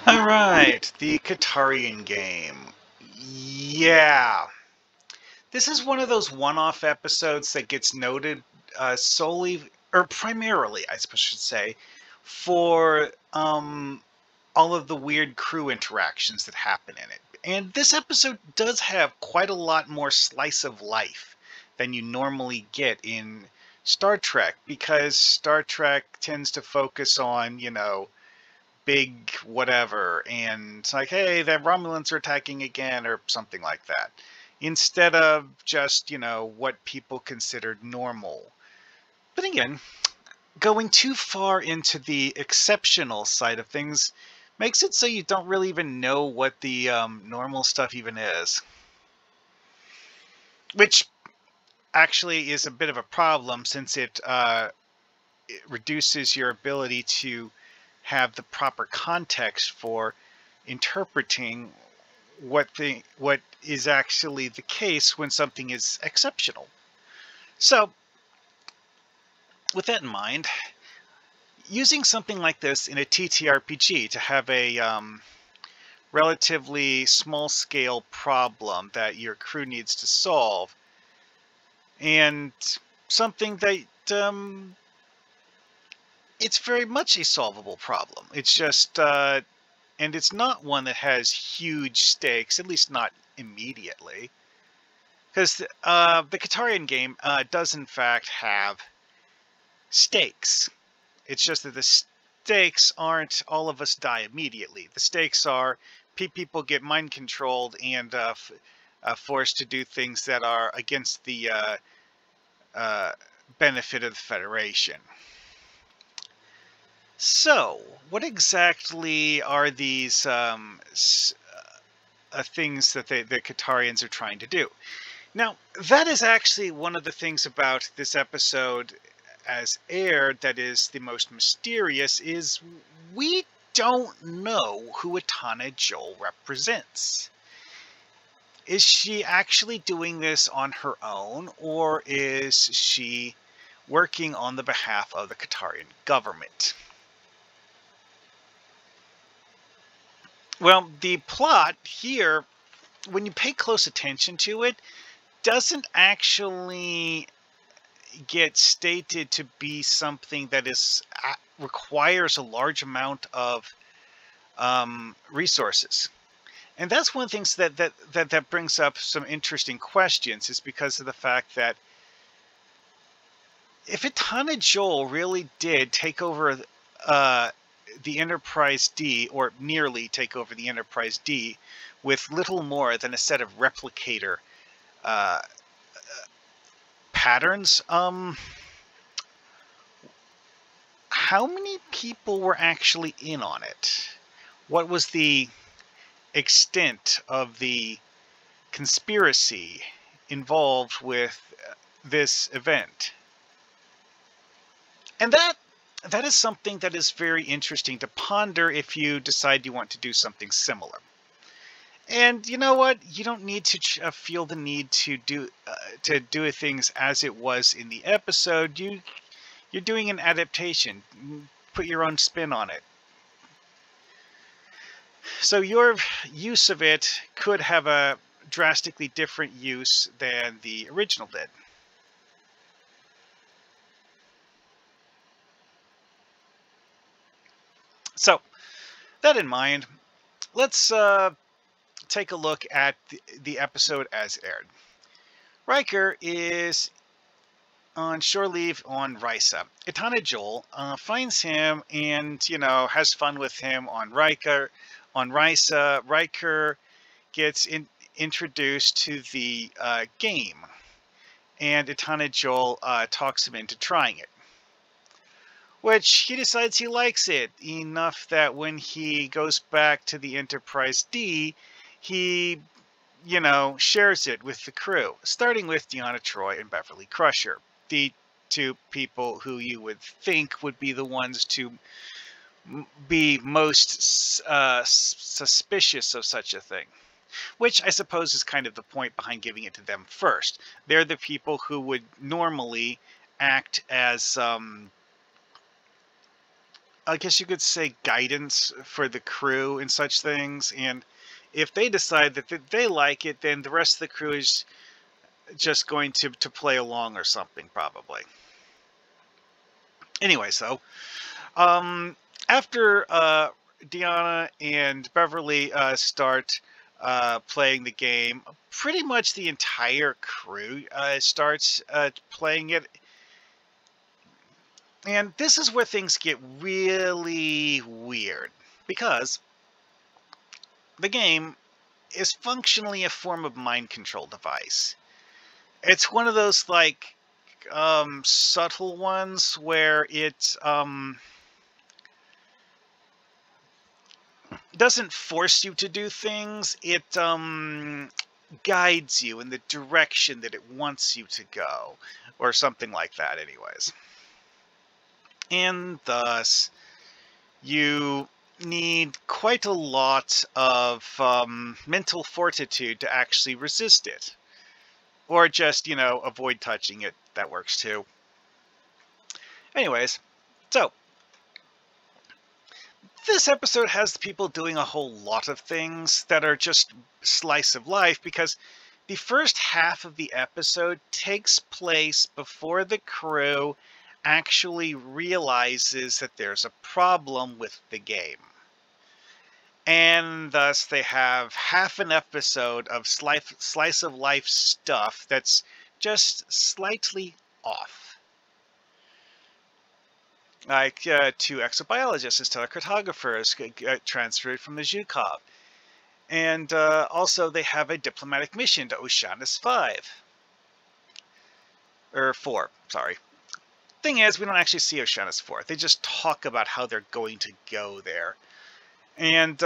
Alright, the Katarian game. Yeah. This is one of those one-off episodes that gets noted solely, or primarily, I suppose I should say, for all of the weird crew interactions that happen in it. And this episode does have quite a lot more slice of life than you normally get in Star Trek, because Star Trek tends to focus on, big whatever, and it's like, hey, the Romulans are attacking again, or something like that, instead of just, what people considered normal. But again, going too far into the exceptional side of things makes it so you don't really even know what the normal stuff even is. Which actually is a bit of a problem, since it reduces your ability to have the proper context for interpreting what is actually the case when something is exceptional. So, with that in mind, using something like this in a TTRPG to have a relatively small-scale problem that your crew needs to solve, and something that it's very much a solvable problem. It's just, and it's not one that has huge stakes, at least not immediately. Because the Katarian game does in fact have stakes. It's just that the stakes aren't all of us die immediately. The stakes are people get mind controlled and forced to do things that are against the benefit of the Federation. So, what exactly are these things that the Katarians are trying to do? Now, that is actually one of the things about this episode as aired that is the most mysterious, is we don't know who Etana Joel represents. Is she actually doing this on her own, or is she working on the behalf of the Katarian government? Well, the plot here, when you pay close attention to it, doesn't actually get stated to be something that requires a large amount of resources. And that's one of the things that brings up some interesting questions, is because of the fact that if Etana Joel really did take over the Enterprise D, or nearly take over the Enterprise D, with little more than a set of replicator patterns, how many people were actually in on it? What was the extent of the conspiracy involved with this event? And that is something that is very interesting to ponder if you decide you want to do something similar. And you know what? You don't need to feel the need to do things as it was in the episode. You're doing an adaptation. Put your own spin on it. So your use of it could have a drastically different use than the original did. So, that in mind, let's take a look at the episode as aired. Riker is on shore leave on Risa. Etana Joel finds him and, has fun with him on Risa. Riker gets introduced to the game, and Etana Joel talks him into trying it, which he decides he likes it enough that when he goes back to the Enterprise D, he, shares it with the crew, starting with Deanna Troi and Beverly Crusher, the two people who you would think would be the ones to be most suspicious of such a thing. Which I suppose is kind of the point behind giving it to them first. They're the people who would normally act as I guess you could say, guidance for the crew and such things. And if they decide that they like it, then the rest of the crew is just going to play along or something, probably. Anyway, so after Deanna and Beverly start playing the game, pretty much the entire crew starts playing it. And this is where things get really weird, because the game is functionally a form of mind control device. It's one of those, like, subtle ones where it doesn't force you to do things. It guides you in the direction that it wants you to go, or something like that anyways. And thus, you need quite a lot of mental fortitude to actually resist it. Or just, avoid touching it. That works too. Anyways, so this episode has people doing a whole lot of things that are just slice of life, because the first half of the episode takes place before the crew actually realizes that there's a problem with the game. And thus they have half an episode of slice of life stuff that's just slightly off. Like 2 exobiologists and stellar cartographers transferred from the Zhukov. And also they have a diplomatic mission to Oceanus 5. Or 4, sorry. Thing is, we don't actually see Oceanus 4. They just talk about how they're going to go there. And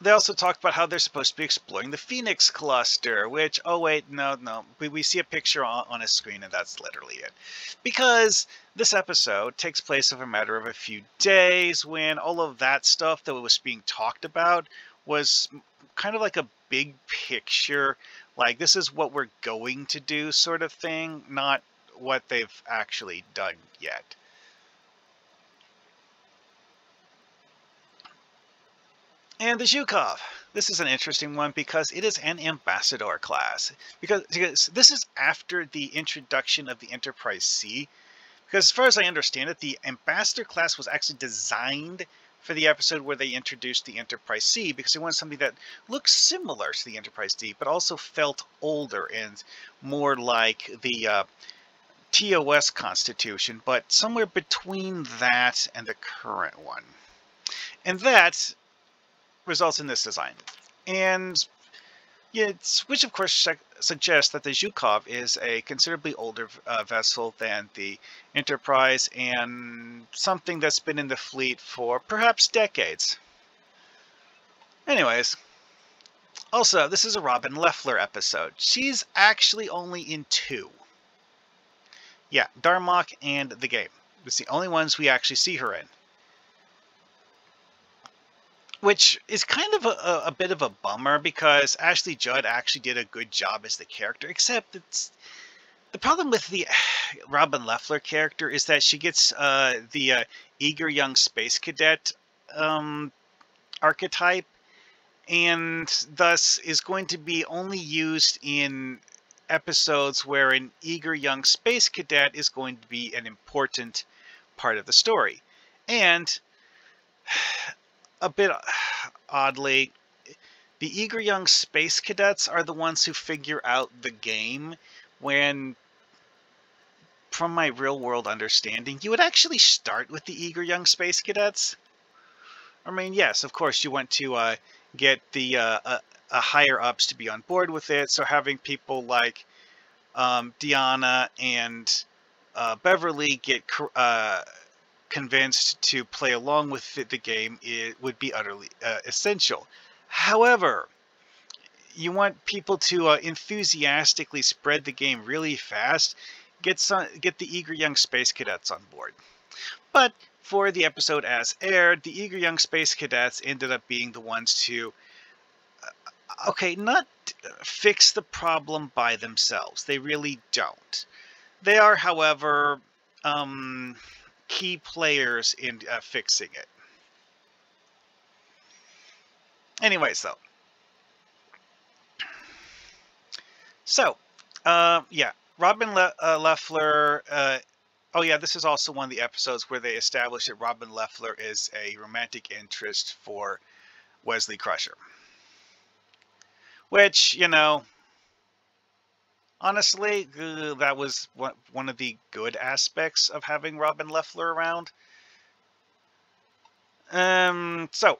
they also talk about how they're supposed to be exploring the Phoenix cluster, which, oh wait, no, we see a picture on a screen, and that's literally it. Because this episode takes place over a matter of a few days, when all of that stuff that was being talked about was kind of like a big picture, like this is what we're going to do sort of thing, not what they've actually done yet. And the Zhukov. This is an interesting one because it is an ambassador class. Because this is after the introduction of the Enterprise C. Because as far as I understand it, the ambassador class was actually designed for the episode where they introduced the Enterprise C, because they wanted something that looked similar to the Enterprise D, but also felt older and more like the TOS Constitution, but somewhere between that and the current one. And that results in this design. And which of course suggests that the Zhukov is a considerably older vessel than the Enterprise, and something that's been in the fleet for perhaps decades. Anyways, also, this is a Robin Lefler episode. She's actually only in 2. Yeah, Darmok and the game. It's the only ones we actually see her in. Which is kind of a bit of a bummer, because Ashley Judd actually did a good job as the character, except the problem with the Robin Lefler character is that she gets the eager young space cadet archetype, and thus is going to be only used in episodes where an eager young space cadet is going to be an important part of the story. And a bit oddly, the eager young space cadets are the ones who figure out the game, when, from my real-world understanding, you would actually start with the eager young space cadets. I mean, yes, of course, you want to get the higher-ups to be on board with it, so having people like Deanna and Beverly get convinced to play along with the game, it would be utterly essential. However, you want people to enthusiastically spread the game really fast, get the eager young space cadets on board. But for the episode as aired, the eager young space cadets ended up being the ones to not fix the problem by themselves. They really don't. They are, however, key players in fixing it. Anyways, though. So, yeah, Robin Lefler. Oh, yeah, this is also one of the episodes where they establish that Robin Lefler is a romantic interest for Wesley Crusher. Which, you know, honestly, that was one of the good aspects of having Robin Lefler around. So,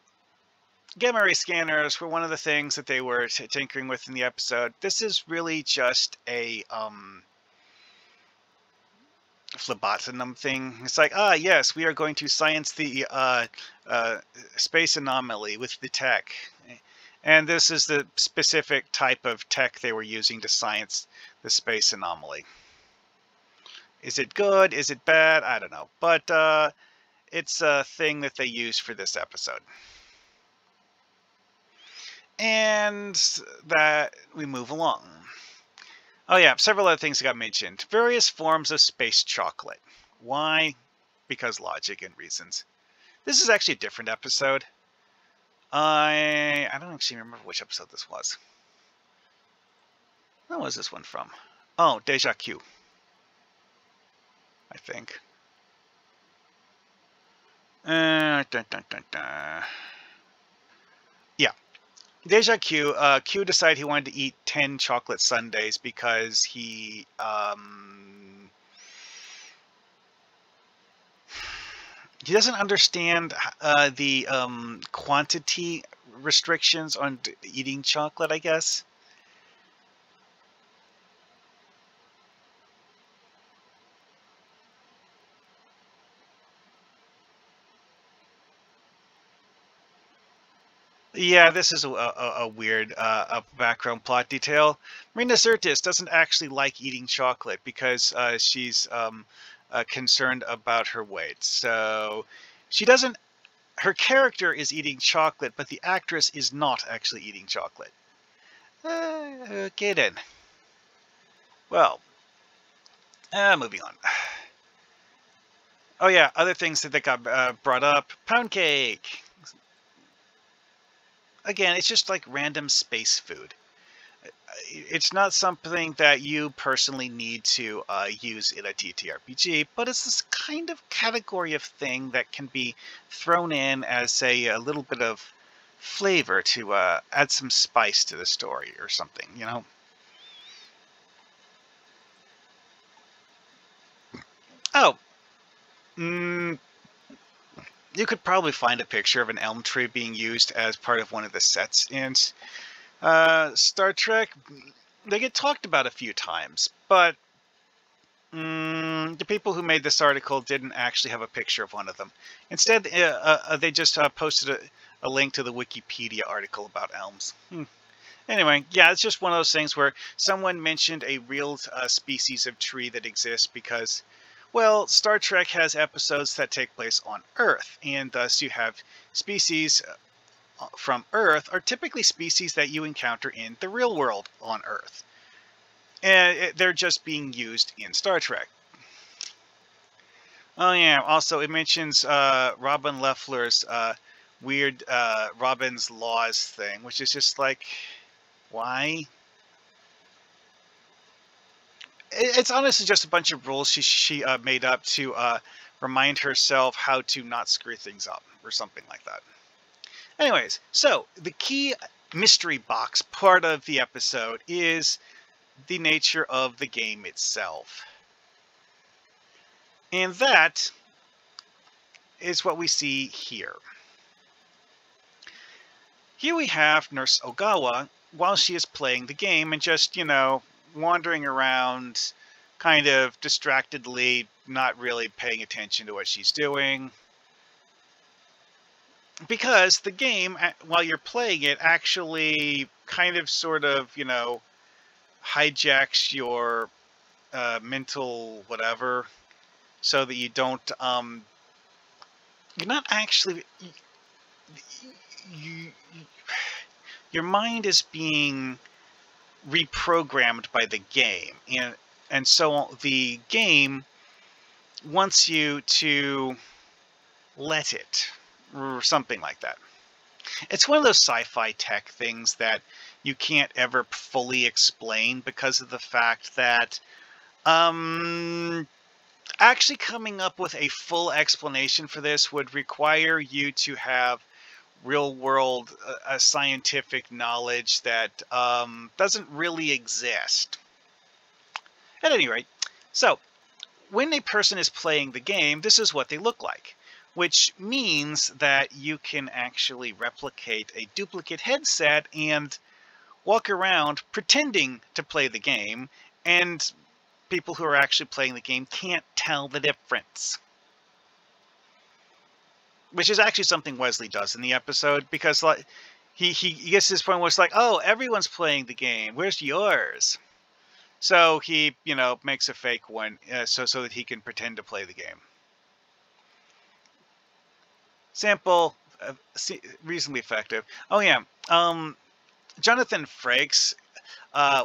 gamma ray scanners were one of the things that they were tinkering with in the episode. This is really just a phlebotinum thing. It's like, yes, we are going to science the space anomaly with the tech. And this is the specific type of tech they were using to science the space anomaly. Is it good? Is it bad? I don't know. But it's a thing that they use for this episode. And that we move along. Oh yeah, several other things got mentioned. Various forms of space chocolate. Why? Because logic and reasons. This is actually a different episode. I don't actually remember which episode this was. Where was this one from? Oh, Deja Q. I think. Dun, dun, dun, dun. Yeah. Deja Q. Q decided he wanted to eat 10 chocolate sundaes because he doesn't understand the quantity restrictions on eating chocolate, I guess. Yeah, this is a weird background plot detail. Marina Sirtis doesn't actually like eating chocolate because she's concerned about her weight. So she doesn't. Her character is eating chocolate, but the actress is not actually eating chocolate. Okay then. Well, moving on. Oh yeah, other things that got brought up. Pound cake. Again, it's just like random space food. It's not something that you personally need to use in a TTRPG, but it's this kind of category of thing that can be thrown in as a little bit of flavor to add some spice to the story or something, you know? Oh, you could probably find a picture of an elm tree being used as part of one of the sets in Star Trek. They get talked about a few times, but the people who made this article didn't actually have a picture of one of them. Instead, they just posted a link to the Wikipedia article about elms. Anyway, yeah, it's just one of those things where someone mentioned a real species of tree that exists because, well, Star Trek has episodes that take place on Earth, and thus you have species from Earth are typically species that you encounter in the real world on Earth. And they're just being used in Star Trek. Oh yeah, also it mentions Robin Lefler's weird Robin's Laws thing, which is just like, why? It's honestly just a bunch of rules she made up to remind herself how to not screw things up or something like that. Anyways, so the key mystery box part of the episode is the nature of the game itself. And that is what we see here. Here we have Nurse Ogawa while she is playing the game and just, you know, wandering around kind of distractedly, not really paying attention to what she's doing. Because the game, while you're playing it, actually kind of sort of, you know, hijacks your mental whatever so that you don't, you're not actually, your mind is being reprogrammed by the game. And so the game wants you to let it, or something like that. It's one of those sci-fi tech things that you can't ever fully explain because of the fact that actually coming up with a full explanation for this would require you to have real world scientific knowledge that doesn't really exist. At any rate, so when a person is playing the game, this is what they look like, which means that you can actually replicate a duplicate headset and walk around pretending to play the game, and people who are actually playing the game can't tell the difference. Which is actually something Wesley does in the episode, because like he gets to this point where it's like, oh, everyone's playing the game, where's yours? So he, makes a fake one so that he can pretend to play the game. Sample, reasonably effective. Oh yeah, Jonathan Frakes,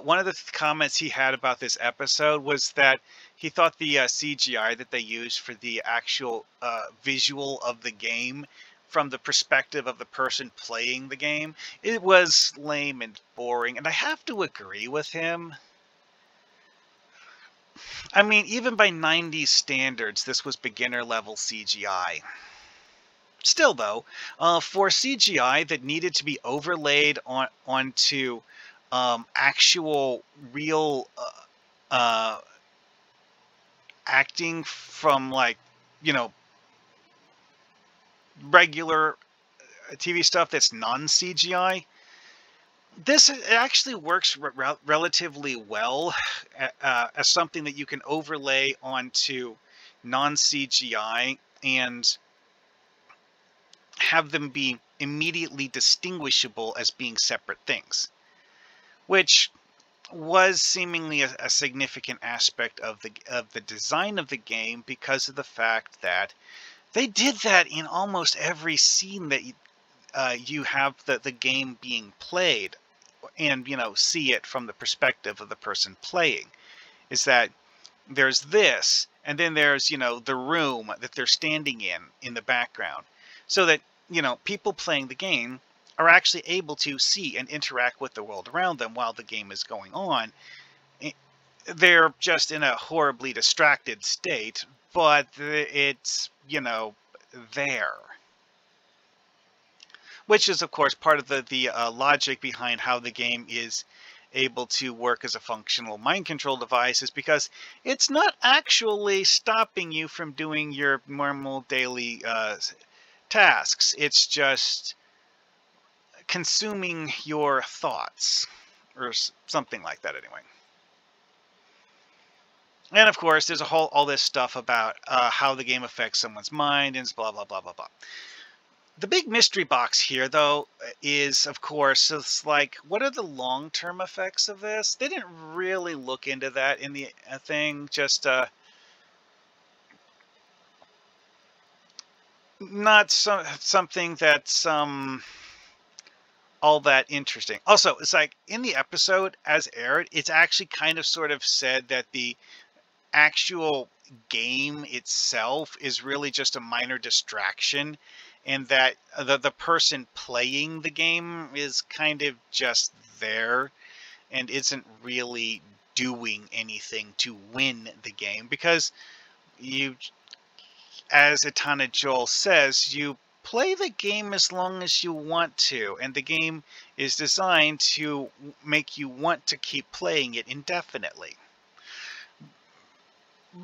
one of the comments he had about this episode was that he thought the CGI that they used for the actual visual of the game from the perspective of the person playing the game, it was lame and boring, and I have to agree with him. I mean, even by 90s standards, this was beginner level CGI. Still, though, for CGI that needed to be overlaid onto actual real acting from, like, regular TV stuff that's non-CGI, this actually works relatively well as something that you can overlay onto non-CGI and have them be immediately distinguishable as being separate things, which was seemingly a significant aspect of the design of the game, because of the fact that they did that in almost every scene that you have the game being played, and see it from the perspective of the person playing. Is that there's this, and then there's the room that they're standing in the background, so that people playing the game are actually able to see and interact with the world around them while the game is going on. They're just in a horribly distracted state, but it's there. Which is, of course, part of the logic behind how the game is able to work as a functional mind control device, is because it's not actually stopping you from doing your normal daily tasks. It's just consuming your thoughts, or something like that anyway. And of course, there's all this stuff about how the game affects someone's mind and blah, blah, blah, blah, blah. The big mystery box here, though, is, of course, it's like, what are the long-term effects of this? They didn't really look into that in the thing, just not something that's all that interesting. Also, it's like, in the episode as aired, it's actually kind of sort of said that the actual game itself is really just a minor distraction, and that the person playing the game is kind of just there and isn't really doing anything to win the game, because you, as Etana Joel says, you play the game as long as you want to, and the game is designed to make you want to keep playing it indefinitely,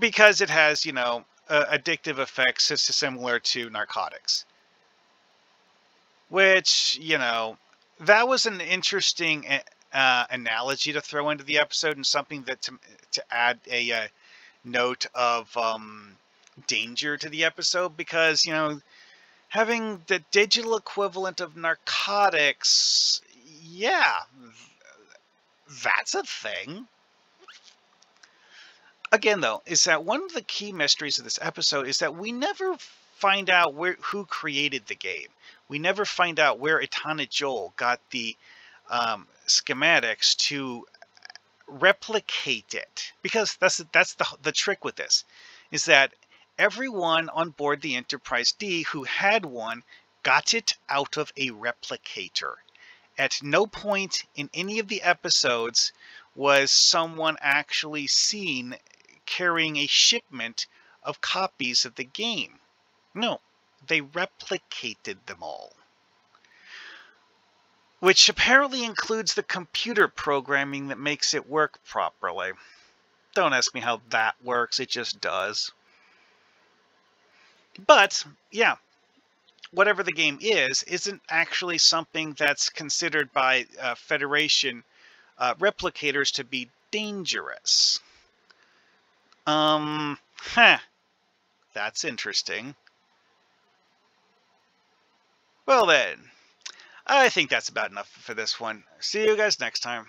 because it has, addictive effects similar to narcotics. Which, that was an interesting analogy to throw into the episode, and something that to add a note of danger to the episode, because, having the digital equivalent of narcotics, yeah, that's a thing. Again, though, is that one of the key mysteries of this episode is that we never find out who created the game. We never find out where Etana Joel got the schematics to replicate it, because that's the trick with this, is that everyone on board the Enterprise D who had one got it out of a replicator. At no point in any of the episodes was someone actually seen carrying a shipment of copies of the game. No, they replicated them all. Which apparently includes the computer programming that makes it work properly. Don't ask me how that works, it just does. But, yeah, whatever the game isn't actually something that's considered by Federation replicators to be dangerous. That's interesting. Well then, I think that's about enough for this one. See you guys next time.